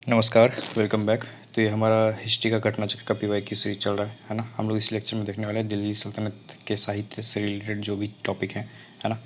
नमस्कार, welcome back. तो ये हमारा हिस्ट्री का घटनाचक्र का पीवाई की सीरीज चल रहा है ना। हम लोग इस लेक्चर में देखने वाले हैं दिल्ली सल्तनत के साहित्य से रिलेटेड जो भी टॉपिक हैं, है ना।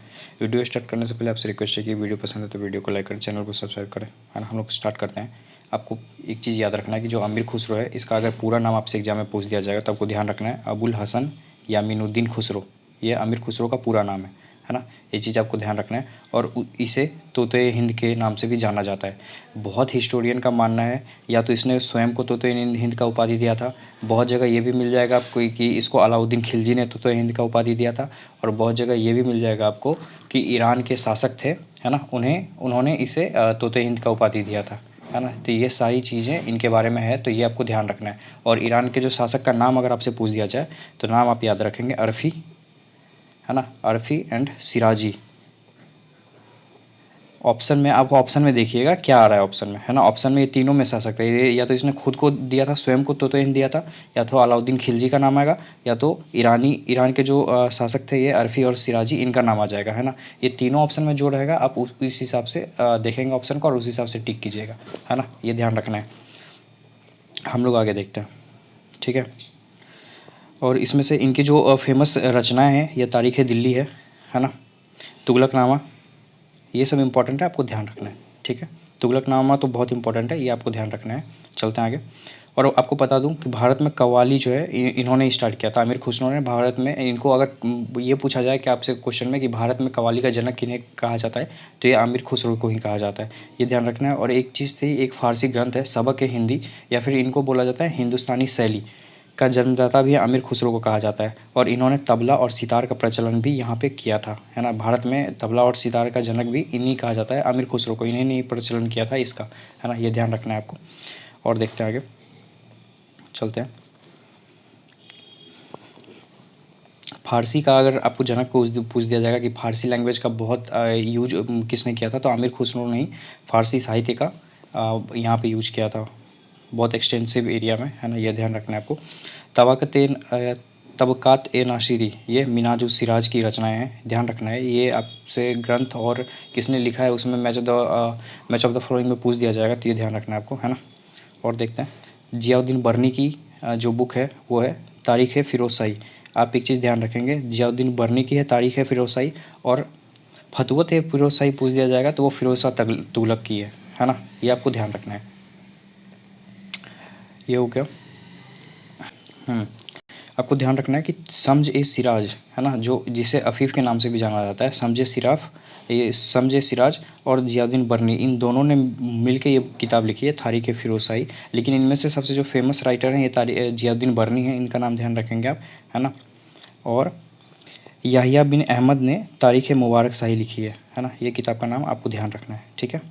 वीडियो स्टार्ट करने से पहले आपसे रिक्वेस्ट है कि वीडियो पसंद है तो वीडियो को लाइक करें, चैनल को सब्सक्राइब करें, है ना। हम लोग स्टार्ट करते हैं। आपको एक चीज़ याद रखना है कि जो अमीर खुसरो है, इसका अगर पूरा नाम आपसे एग्जाम में पूछ दिया जाएगा तो आपको ध्यान रखना है अबुल हसन यामीनुद्दीन खुसरो। ये अमीर खुसरो का पूरा नाम है ना। ये चीज़ आपको ध्यान रखना है। और इसे तोते हिंद के नाम से भी जाना जाता है। बहुत हिस्टोरियन का मानना है या तो इसने स्वयं को तोते हिंद का उपाधि दिया था। बहुत जगह ये भी मिल जाएगा आपको कि इसको अलाउद्दीन खिलजी ने तोते हिंद का उपाधि दिया था। और बहुत जगह ये भी मिल जाएगा आपको कि ईरान के शासक थे, है ना, उन्होंने इसे तोते हिंद का उपाधि दिया था, है ना। तो ये सारी चीज़ें इनके बारे में है, तो ये आपको ध्यान रखना है। और ईरान के जो शासक का नाम अगर आपसे पूछ दिया जाए तो नाम आप याद रखेंगे अरफी, है ना, अरफी एंड सिराजी। ऑप्शन में आप ऑप्शन में देखिएगा क्या आ रहा है ऑप्शन में, है ना। ऑप्शन में ये तीनों में से आ सकता है। ये या तो इसने खुद को दिया था, स्वयं को तोते हिंद दिया था, या तो अलाउद्दीन खिलजी का नाम आएगा, या तो ईरान के जो शासक थे ये अरफी और सिराजी, इनका नाम आ जाएगा, है ना। ये तीनों ऑप्शन में जो रहेगा आप इस हिसाब से देखेंगे ऑप्शन को और उस हिसाब से टिक कीजिएगा, है ना। ये ध्यान रखना है। हम लोग आगे देखते हैं, ठीक है। और इसमें से इनकी जो फेमस रचनाएँ हैं, ये तारीख़ दिल्ली है ना, तुगलकनामा, ये सब इंपॉर्टेंट है, आपको ध्यान रखना है, ठीक है। तुगलकनामा तो बहुत इंपॉर्टेंट है, ये आपको ध्यान रखना है। चलते हैं आगे। और आपको बता दूं कि भारत में कव्वाली जो है इन्होंने स्टार्ट किया था, अमीर खुसरो ने। भारत में इनको अगर ये पूछा जाए कि आपसे क्वेश्चन में कि भारत में कव्वाली का जनक किन्हें कहा जाता है, तो ये अमीर खुसरो को ही कहा जाता है। ये ध्यान रखना है। और एक चीज़ थी, एक फारसी ग्रंथ है सबक हिंदी, या फिर इनको बोला जाता है हिंदुस्तानी शैली का जन्मदाता भी अमीर खुसरो को कहा जाता है। और इन्होंने तबला और सितार का प्रचलन भी यहाँ पे किया था, है ना। भारत में तबला और सितार का जनक भी इन्हीं कहा जाता है, अमीर खुसरो को। इन्हीं ने प्रचलन किया था इसका, है ना। ये ध्यान रखना है आपको। और देखते हैं आगे, चलते हैं। फारसी का अगर आपको जनक को पूछ दिया जाएगा कि फारसी लैंग्वेज का बहुत यूज किसने किया था, तो आमिर खुसरो ने ही फारसी साहित्य का यहाँ पे यूज किया था, बहुत एक्सटेंसिव एरिया में, है ना। यह ध्यान रखना है आपको। तबकात ए नासिरी, ये मिनाजुस सिराज की रचनाएं हैं, ध्यान रखना है। ये आपसे ग्रंथ और किसने लिखा है उसमें मैच ऑफ द फॉलोइंग में पूछ दिया जाएगा, तो ये ध्यान रखना है आपको, है ना। और देखते हैं, जियाउद्दीन बर्नी की जो बुक है वो है तारीख़ फ़िरोज़ शाही। आप एक चीज़ ध्यान रखेंगे, जियाउद्दीन बर्नी की है तारीख़ फ़िरोज़ शाही, और फतवत फ़िरोज़ शाही पूछ दिया जाएगा तो वो फ़िरोज़ शाह तुगलक की है ना। ये आपको ध्यान रखना है। ये हो गया। आपको ध्यान रखना है कि समझ ए सिराज, है ना, जो जिसे अफ़ीफ़ के नाम से भी जाना जाता है, समझ ए सिराज और जियाउद्दीन बर्नी, इन दोनों ने मिलकर ये किताब लिखी है तारीख़ फ़िरोज़ शाही। लेकिन इनमें से सबसे जो फेमस राइटर हैं ये जियाउद्दीन बर्नी है, इनका नाम ध्यान रखेंगे आप, है ना। और याहिया बिन अहमद ने तारीख़ मुबारक शाही लिखी है ना। ये किताब का नाम आपको ध्यान रखना है, ठीक है।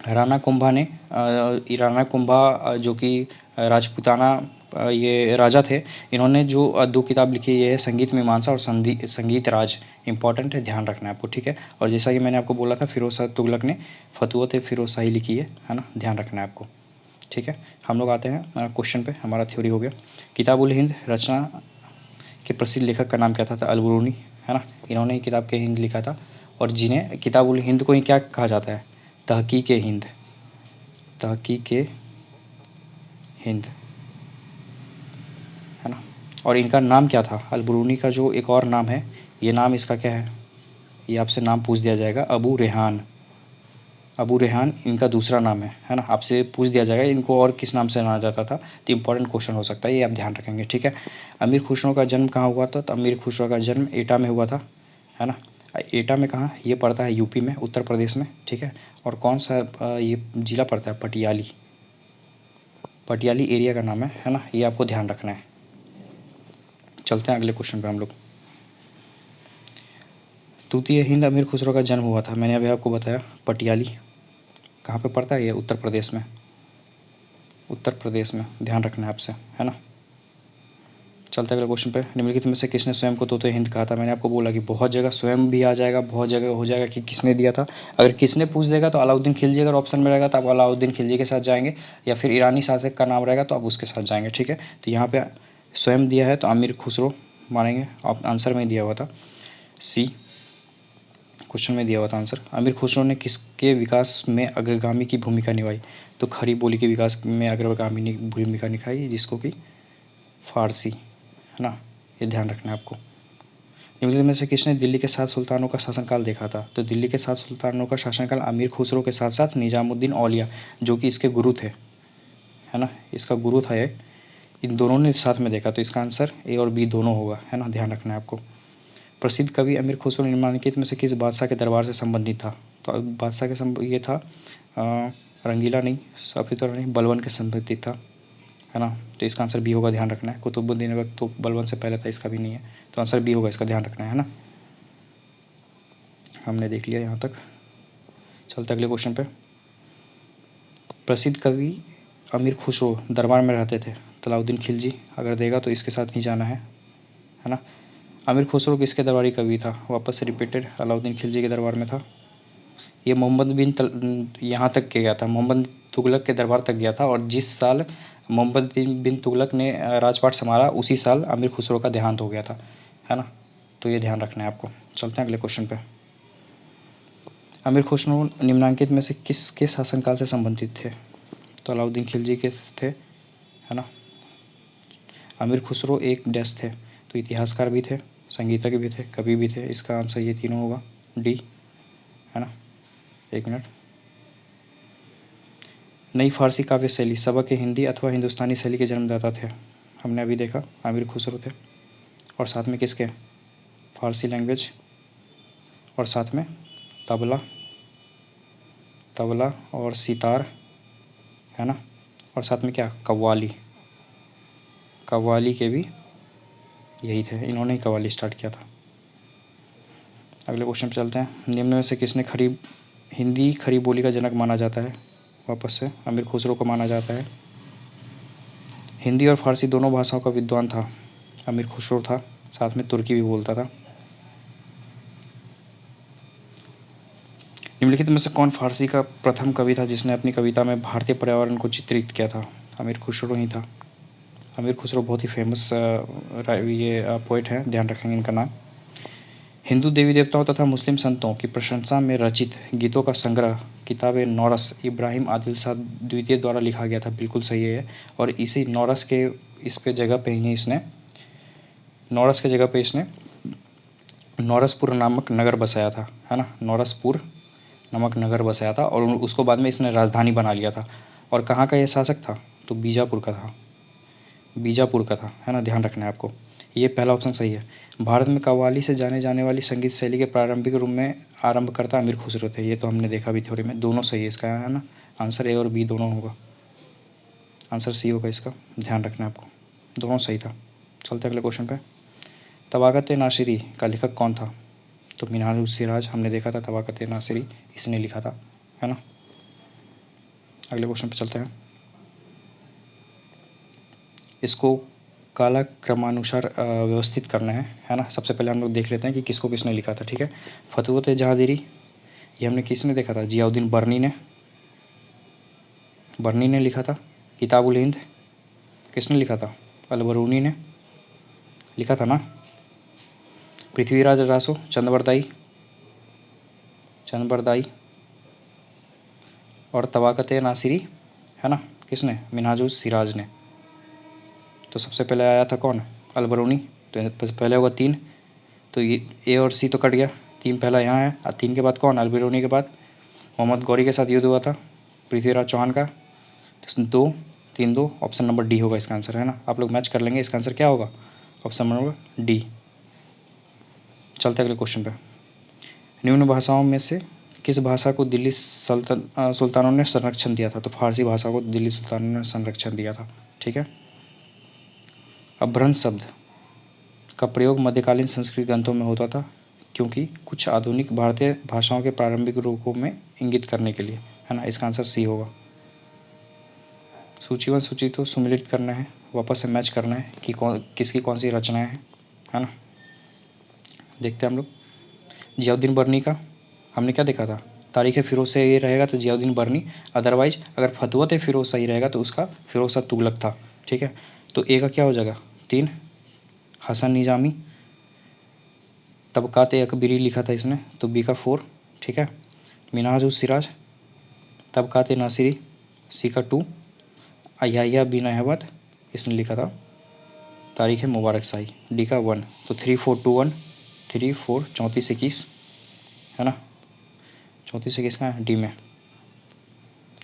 राणा कुंभा जो कि राजपूताना ये राजा थे, इन्होंने जो दो किताब लिखी है, ये है संगीत मीमांसा और संगीत राज। इंपॉर्टेंट है, ध्यान रखना है आपको, ठीक है। और जैसा कि मैंने आपको बोला था, फ़िरोज़ शाह तुगलक ने फतवत फ़िरोज़ शाही लिखी है ना, ध्यान रखना है आपको, ठीक है। हम लोग आते हैं क्वेश्चन पे। हमारा थ्योरी हो गया। किताबुल हिंद रचना के प्रसिद्ध लेखक का नाम क्या था अलबरूनी, है ना। इन्होंने ही किताब के हिंद लिखा था। और जिन्हें किताबुल हिंद को ही क्या कहा जाता है, तहकीक हिंद, तहकीक हिंद, है ना। और इनका नाम क्या था, अलबरूनी का जो एक और नाम है, ये नाम इसका क्या है, ये आपसे नाम पूछ दिया जाएगा, अबू रेहान। अबू रेहान इनका दूसरा नाम है ना। आपसे पूछ दिया जाएगा इनको और किस नाम से जाना जाता था, तो इंपॉर्टेंट क्वेश्चन हो सकता है, ये आप ध्यान रखेंगे, ठीक है। अमीर खुसरो का जन्म कहाँ हुआ था, तो अमीर खुसरो का जन्म एटा में हुआ था, है ना। एटा में कहाँ, ये पड़ता है यूपी में, उत्तर प्रदेश में, ठीक है। और कौन सा ये ज़िला पड़ता है, पटियाली, पटियाली एरिया का नाम है ना। ये आपको ध्यान रखना है। चलते हैं अगले क्वेश्चन पे हम लोग। तूतीय हिंद अमीर खुसरो का जन्म हुआ था, मैंने अभी आपको बताया, पटियाली। कहाँ पे पड़ता है ये, उत्तर प्रदेश में, उत्तर प्रदेश में, ध्यान रखना है आपसे, है ना। चलते अगले क्वेश्चन पे। निम्नलिखित में से किसने स्वयं को तोते हिंद कहा था। मैंने आपको बोला कि बहुत जगह स्वयं भी आ जाएगा, बहुत जगह हो जाएगा कि किसने दिया था। अगर किसने पूछ देगा तो अलाउद्दीन खिलजी अगर ऑप्शन में रहेगा तो आप अलाउद्दीन खिलजी के साथ जाएंगे, या फिर ईरानी शासक का नाम रहेगा तो आप उसके साथ जाएंगे, ठीक है। तो यहाँ पे स्वयं दिया है तो अमीर खुसरो मानेंगे, आंसर में दिया हुआ था सी। क्वेश्चन में दिया हुआ था आंसर। अमीर खुसरो ने किसके विकास में अग्रगामी की भूमिका निभाई? तो खड़ी बोली के विकास में अग्रगामी भूमिका निभाई, जिसको कि फारसी, है ना, ये ध्यान रखना है आपको। निम्नलिखित में से किसने दिल्ली के 7 सुल्तानों का शासनकाल देखा था? तो दिल्ली के 7 सुल्तानों का शासनकाल अमीर खुसरो के साथ साथ निजामुद्दीन औलिया, जो कि इसके गुरु थे, है ना, इसका गुरु था ये, इन दोनों ने साथ में देखा। तो इसका आंसर ए और बी दोनों होगा, है ना, ध्यान रखना है आपको। प्रसिद्ध कवि अमीर खुसरो निम्नलिखित में से किस बादशाह के दरबार से संबंधित था? तो बादशाह के ये था रंगीला नहीं, सफीतुर नहीं, बलबन के संबंधित था, है ना। तो इसका आंसर बी होगा, ध्यान रखना है। कुतुबुद्दीन ऐबक तो बलबन से पहले था, इसका भी नहीं है, तो आंसर बी होगा, इसका ध्यान रखना है ना। हमने देख लिया यहाँ तक, चलते अगले क्वेश्चन पे। प्रसिद्ध कवि अमीर खुसरो दरबार में रहते थे? तलाउद्दीन खिलजी, अगर देगा तो इसके साथ नहीं जाना है ना। अमीर खुसरो किसके दरबारी कवि था? वापस से रिपीटेड, अलाउद्दीन खिलजी के दरबार में था। ये मोहम्मद बिन यहाँ तक के गया था, मोहम्मद तुगलक के दरबार तक गया था, और जिस साल मोहम्मद बिन तुगलक ने राजपाट संभाला उसी साल अमीर खुसरो का देहांत हो गया था, है ना। तो ये ध्यान रखना है आपको। चलते हैं अगले क्वेश्चन पे। अमीर खुसरो निम्नलिखित में से किसके शासनकाल से संबंधित थे? तो अलाउद्दीन खिलजी के थे, है ना। अमीर खुसरो एक डैश थे, तो इतिहासकार भी थे, संगीतज्ञ भी थे, कवि भी थे। इसका आंसर ये तीनों होगा, डी, है ना। एक मिनट। नई फारसी काव्य शैली सबक हिंदी अथवा हिंदुस्तानी शैली के जन्मदाता थे, हमने अभी देखा अमीर खुसरो थे, और साथ में किसके? फारसी लैंग्वेज, और साथ में तबला और सितार, है ना, और साथ में क्या? कव्वाली के भी यही थे, इन्होंने ही कव्वाली स्टार्ट किया था। अगले क्वेश्चन पे चलते हैं। निम्न में से किसने हिंदी खड़ी बोली का जनक माना जाता है? वापस से अमीर खुसरो को माना जाता है। हिंदी और फारसी दोनों भाषाओं का विद्वान था अमीर खुसरो था, साथ में तुर्की भी बोलता था। निम्नलिखित में से कौन फारसी का प्रथम कवि था जिसने अपनी कविता में भारतीय पर्यावरण को चित्रित किया था? अमीर खुसरो ही था। अमीर खुसरो बहुत ही फेमस ये पोइट हैं, ध्यान रखेंगे इनका नाम। हिंदू देवी देवताओं तथा मुस्लिम संतों की प्रशंसा में रचित गीतों का संग्रह किताब नौरस इब्राहिम आदिल शाह द्वितीय द्वारा लिखा गया था, बिल्कुल सही है। और इसी नौरस के इस पे जगह पे ही इसने नौरस के जगह पे इसने नौरसपुर नामक नगर बसाया था, है ना। नौरसपुर नामक नगर बसाया था, और उसको बाद में इसने राजधानी बना लिया था। और कहाँ का यह शासक था? तो बीजापुर का था, बीजापुर का था, है ना, ध्यान रखना है आपको। ये पहला ऑप्शन सही है। भारत में कव्वाली से जाने जाने वाली संगीत शैली के प्रारंभिक रूप में आरंभकर्ता अमीर खुसरो थे, ये तो हमने देखा भी थ्योरी में, दोनों सही है इसका, है ना। आंसर ए और बी दोनों होगा, आंसर सी होगा इसका, ध्यान रखना है आपको, दोनों सही था। चलते अगले क्वेश्चन पे। तबाकत नासिरी का लेखक कौन था? तो मिनहाजुल सिराज, हमने देखा था तबाकत नासिरी इसने लिखा था, है ना। अगले क्वेश्चन पे चलते हैं। इसको काला क्रमानुसार व्यवस्थित करना है ना। सबसे पहले हम लोग देख लेते हैं कि किसको किसने लिखा था, ठीक है। फतवत जहादिरी ये हमने किसने देखा था? जियाउद्दीन बर्नी ने लिखा था। किताबुल हिंद किसने लिखा था? अलबरूनी ने लिखा था ना। पृथ्वीराज रासो चंदबरदाई और तबाकत नासिरी, है ना, किसने? मिनहाजुल सिराज ने। तो सबसे पहले आया था कौन? अलबरूनी, तो पहले होगा 3, तो ये ए और सी तो कट गया, 3 पहला यहाँ है, और 3 के बाद कौन? अलबरूनी के बाद मोहम्मद गौरी के साथ युद्ध हुआ था पृथ्वीराज चौहान का, 2 3 2, ऑप्शन नंबर डी होगा इसका आंसर, है ना। आप लोग मैच कर लेंगे, इसका आंसर क्या होगा? Option number D. चलते अगले क्वेश्चन पे। निम्न भाषाओं में से किस भाषा को दिल्ली सुल्तानों ने संरक्षण दिया था? तो फारसी भाषा को दिल्ली सुल्तानों ने संरक्षण दिया था, ठीक है। अपभ्रंश शब्द का प्रयोग मध्यकालीन संस्कृत ग्रंथों में होता था क्योंकि कुछ आधुनिक भारतीय भाषाओं के प्रारंभिक रूपों में इंगित करने के लिए, है ना। इसका आंसर सी होगा। सूची 1 सूची तो सम्मिलित करना है, वापस से मैच करना है कि किसकी कौन सी रचनाएं हैं, है ना। देखते हैं हम लोग। जियाउद्दीन बर्नी का हमने क्या देखा था? तारीख़ फ़िरोज़ से ये रहेगा तो जियाउद्दीन बर्नी, अदरवाइज अगर फतवत फ़िरोज़ सही रहेगा तो उसका फ़िरोज़ शाह तुगलक था, ठीक है। तो ए का क्या हो जाएगा? 3 हसन निजामी, तबकात अकबरी लिखा था इसने, तो बी का 4, ठीक है। मिनहाज उस सिराज, तबकात नासिरी, सी का 2, याह्या बिन अहमद इसने लिखा था तारीख़ मुबारक शाही, डी का 1। तो 3 4 2 1, 3 4 34 21 है ना, 34 21 का डी में।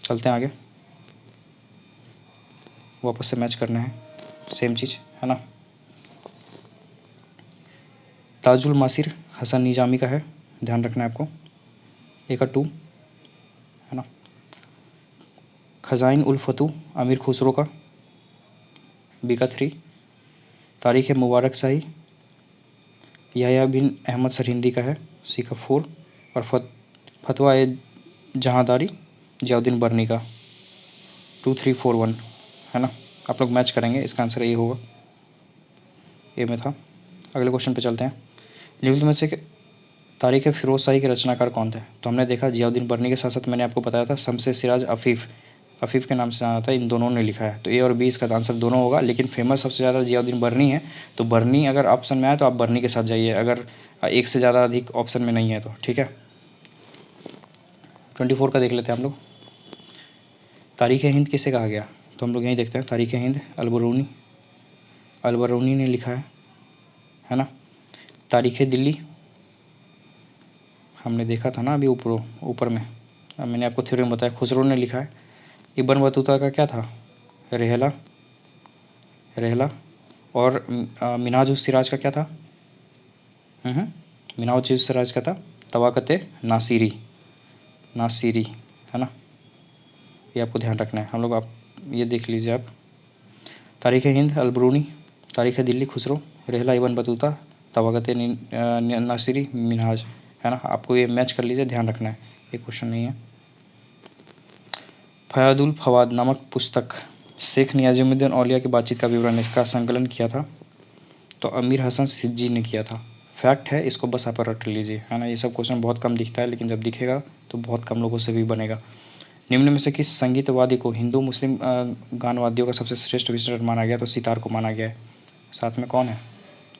चलते हैं आगे, वापस से मैच करना है, सेम चीज़ है ना। ताजुल मासिर हसन निजामी का है, ध्यान रखना है आपको, ए का 2 है ना। खज़ाइन उल फतू अमीर खुसरो का, बी का 3। तारीख़ मुबारक शाही याह्या बिन अहमद सरहिंदी का है, सी का 4। और फतवा ए जहांदारी जियाउद्दीन बर्नी का 2 3 4 1 है ना। आप लोग मैच करेंगे, इसका आंसर ये होगा, ए में था। अगले क्वेश्चन पे चलते हैं। निम्नलिखित में से तारीख़ फ़िरोज़ शाही के रचनाकार कौन थे? तो हमने देखा जियाउद्दीन बर्नी के साथ साथ मैंने आपको बताया था शम्स सिराज अफ़ीफ़ के नाम से जाना था, इन दोनों ने लिखा है। तो ए और बी इसका आंसर दोनों होगा, लेकिन फेमस सबसे ज़्यादा जियाउद्दीन बर्नी है। तो बर्नी अगर ऑप्शन में आए तो आप बर्नी के साथ जाइए, अगर एक से ज़्यादा अधिक ऑप्शन में नहीं है तो, ठीक है। 24 का देख लेते हैं हम लोग। तारीख़ हिंद किसे कहा गया? तो हम लोग यहीं देखते हैं, तारीख़ हिंद अलबरूनी ने लिखा है ना। तारीख़ दिल्ली हमने देखा था ना अभी ऊपर में, मैंने आपको थ्योरी में बताया, खुसरो ने लिखा है। इब्न बतूता का क्या था? रहला। और मिनहाज उस सिराज का क्या था? मिनहाज उस सिराज का था तवाक़त नासिरी है ना। ये आपको ध्यान रखना है, हम लोग आप ये देख लीजिए आप। तारीख़ हिंद अलबरूनी, तारीख़ दिल्ली खुसरो, रहला इब्न बतूता, तवाक़त नासिरी, मिनहाज है ना। आपको ये मैच कर लीजिए, ध्यान रखना है, ये क्वेश्चन नहीं है। फ़यादुल फ़वाद नामक पुस्तक शेख नियाज़ुद्दीन औलिया की बातचीत का विवरण, इसका संकलन किया था तो अमीर हसन सिज्जी ने किया था। फैक्ट है, इसको बस आप रट लीजिए, है ना। ये सब क्वेश्चन बहुत कम दिखता है, लेकिन जब दिखेगा तो बहुत कम लोगों से भी बनेगा। निम्न में से किस संगीतवादी को हिंदू मुस्लिम गान वाद्यों का सबसे श्रेष्ठ इंस्ट्रूमेंट माना गया? तो सितार को माना गया है। साथ में कौन है?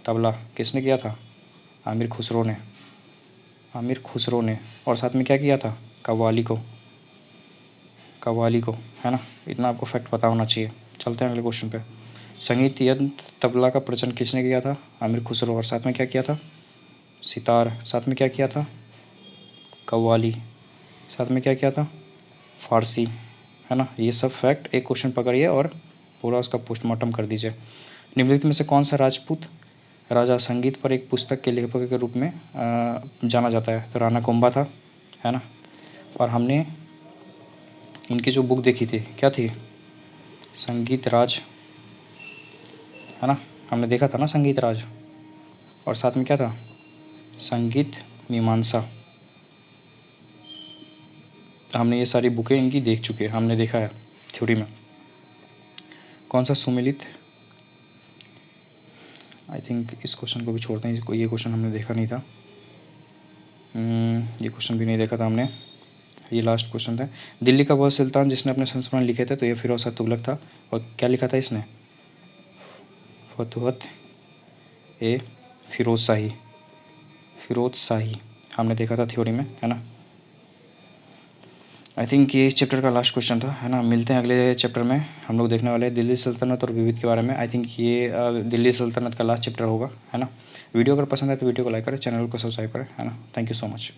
तबला। किसने किया था? आमिर खुसरो ने। और साथ में क्या किया था? कव्वाली को, है ना। इतना आपको फैक्ट पता होना चाहिए। चलते हैं अगले क्वेश्चन पे। संगीत यंत्र तबला का प्रचलन किसने किया था? आमिर खुसरो। और साथ में क्या किया था? सितार। साथ में क्या किया था? कव्वाली। साथ में क्या किया था? फारसी, है ना। ये सब फैक्ट एक क्वेश्चन पकड़िए और पूरा उसका पोस्टमार्टम कर दीजिए। निम्नलिखित में से कौन सा राजपूत राजा संगीत पर एक पुस्तक के लेखक के रूप में जाना जाता है? तो राणा कुंभा था, है ना। और हमने इनकी जो बुक देखी थी, क्या थी? संगीत राज, है ना। हमने देखा था ना संगीत राज, और साथ में क्या था? संगीत मीमांसा। हमने ये सारी बुकें इनकी देख चुके हैं, हमने देखा है थ्योरी में। कौन सा सुमेलित, आई थिंक इस क्वेश्चन को भी छोड़ते हैं, इसको, ये क्वेश्चन हमने देखा नहीं था। ये क्वेश्चन भी नहीं देखा था हमने, ये लास्ट क्वेश्चन था। दिल्ली का वह सुल्तान जिसने अपने संस्मरण लिखे थे? तो ये फिरोज शाह तुगलक था। और क्या लिखा था इसने? फतुहत ए फिरोज शाही हमने देखा था थ्योरी में, है ना। आई थिंक ये इस चैप्टर का लास्ट क्वेश्चन था, है ना। मिलते हैं अगले चैप्टर में, हम लोग देखने वाले हैं दिल्ली सल्तनत और विविध के बारे में। आई थिंक ये दिल्ली सल्तनत का लास्ट चैप्टर होगा, है ना। वीडियो अगर पसंद है तो वीडियो को लाइक करें, चैनल को सब्सक्राइब करें, है ना। Thank you so much.